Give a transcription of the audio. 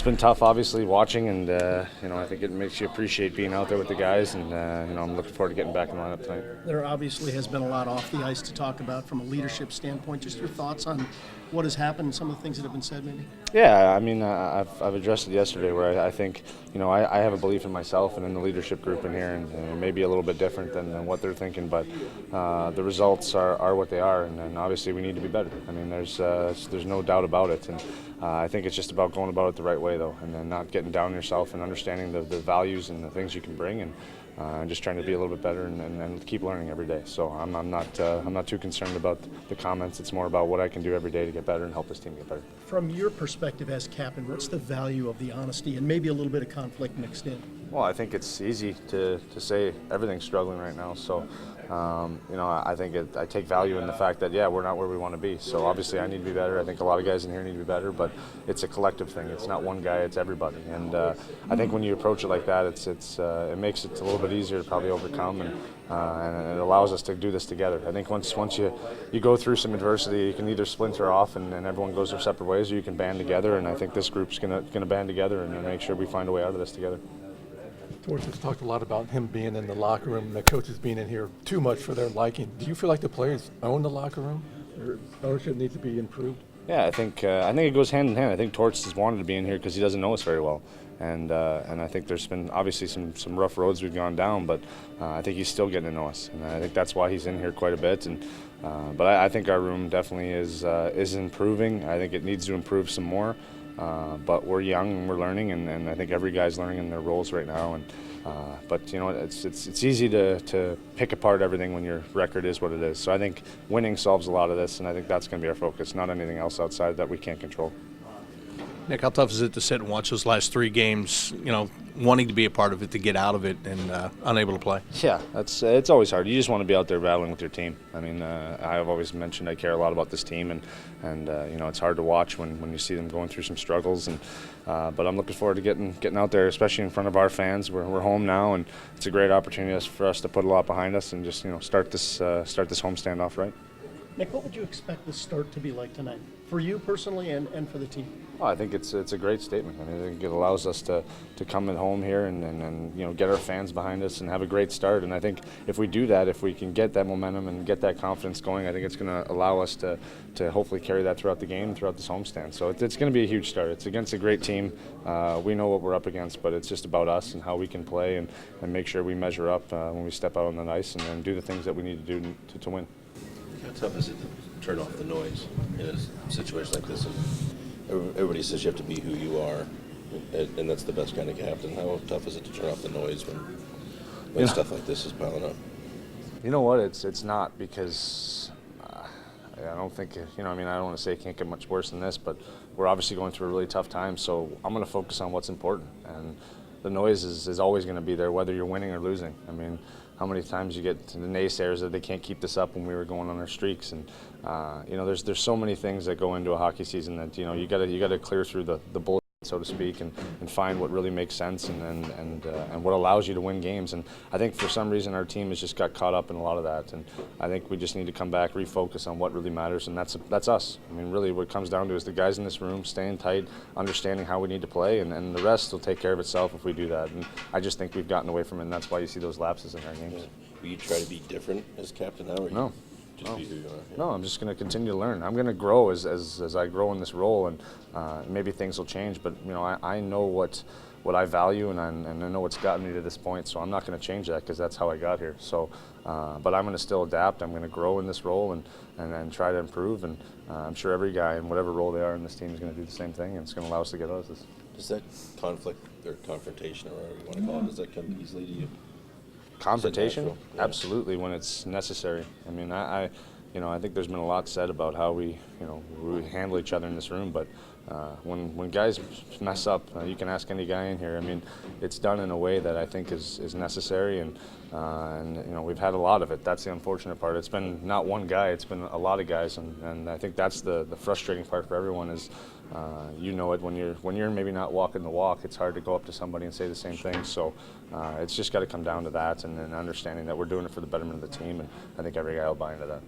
been tough, obviously, watching, and I think it makes you appreciate being out there with the guys, and I'm looking forward to getting back in the lineup tonight. There obviously has been a lot off the ice to talk about from a leadership standpoint. Just your thoughts on what has happened and some of the things that have been said, maybe? Yeah, I mean, I've addressed it yesterday, where I think, I have a belief in myself and in the leadership group in here, and it may be a little bit different than what they're thinking, but the results are what they are, and obviously we need to be better. I mean, there's no doubt about it, and I think it's just about going about it the right way, though, and then not getting down on yourself and understanding the values and the things you can bring, and just trying to be a little bit better and keep learning every day. So I'm not too concerned about the comments. It's more about what I can do every day to get better and help this team get better. From your perspective as captain, what's the value of the honesty and maybe a little bit of conflict mixed in? Well, I think it's easy to say everything's struggling right now. So, I think I take value in the fact that, we're not where we want to be. So obviously I need to be better. I think a lot of guys in here need to be better, but it's a collective thing. It's not one guy, it's everybody. And I think when you approach it like that, it makes it a little bit easier to probably overcome, and it allows us to do this together. I think once you go through some adversity, you can either splinter off and everyone goes their separate ways, or you can band together, and I think this group's gonna band together and make sure we find a way out of this together. Torts has talked a lot about him being in the locker room and the coaches being in here too much for their liking. Do you feel like the players own the locker room, or ownership needs to be improved? Yeah, I think it goes hand in hand. I think Torts has wanted to be in here because he doesn't know us very well, and I think there's been obviously some rough roads we've gone down, but I think he's still getting to know us, and I think that's why he's in here quite a bit. And but I think our room definitely is improving. I think it needs to improve some more. But we're young and we're learning, and I think every guy's learning in their roles right now. And but it's easy to pick apart everything when your record is what it is. So I think winning solves a lot of this, and I think that's going to be our focus, not anything else outside that we can't control. Nick, how tough is it to sit and watch those last three games, wanting to be a part of it, to get out of it, and unable to play? Yeah, it's always hard. You just want to be out there battling with your team. I mean, I've always mentioned I care a lot about this team, and it's hard to watch when you see them going through some struggles. But I'm looking forward to getting out there, especially in front of our fans. We're home now, and it's a great opportunity for us to put a lot behind us and just start this homestand off right. Nick, what would you expect the start to be like tonight, for you personally and for the team? Well, I think it's a great statement. I mean, I think it allows us to come at home here and get our fans behind us and have a great start. And I think if we do that, if we can get that momentum and get that confidence going, I think it's going to allow us to hopefully carry that throughout the game and throughout this homestand. So it's going to be a huge start. It's against a great team. We know what we're up against, but it's just about us and how we can play and make sure we measure up when we step out on the ice and do the things that we need to do to win. How tough is it to turn off the noise in a situation like this? Everybody says you have to be who you are, and that's the best kind of captain. How tough is it to turn off the noise when stuff like this is piling up? You know what? It's not, because I don't think, I don't want to say it can't get much worse than this, but we're obviously going through a really tough time, so I'm going to focus on what's important. And the noise is always going to be there, whether you're winning or losing. I mean, how many times you get the naysayers that they can't keep this up when we were going on our streaks, and there's so many things that go into a hockey season that you got to clear through the bullet, so to speak, and find what really makes sense and what allows you to win games. And I think for some reason our team has just got caught up in a lot of that, and I think we just need to come back, refocus on what really matters, and that's us. I mean, really what it comes down to is the guys in this room staying tight, understanding how we need to play, and the rest will take care of itself if we do that. And I just think we've gotten away from it, and that's why you see those lapses in our games. Yeah. Will you try to be different as captain now? Or No. Just be who you are? Yeah. No, I'm just going to continue to learn. I'm going to grow as I grow in this role, and maybe things will change. But I know what I value, and I know what's gotten me to this point. So I'm not going to change that, because that's how I got here. So, but I'm going to still adapt. I'm going to grow in this role and try to improve. And I'm sure every guy in whatever role they are in this team is going to do the same thing, and it's going to allow us to get out of this. Does that conflict or confrontation, or whatever you want to call it, does that come easily to you? Confrontation, Yeah. Absolutely, when it's necessary. I mean, I think there's been a lot said about how we handle each other in this room, but when guys mess up, you can ask any guy in here. I mean, it's done in a way that I think is necessary, and we've had a lot of it. That's the unfortunate part. It's been not one guy; it's been a lot of guys, and I think that's the frustrating part for everyone is. It when you're maybe not walking the walk, it's hard to go up to somebody and say the same thing. So it's just got to come down to that, and understanding that we're doing it for the betterment of the team, and I think every guy will buy into that.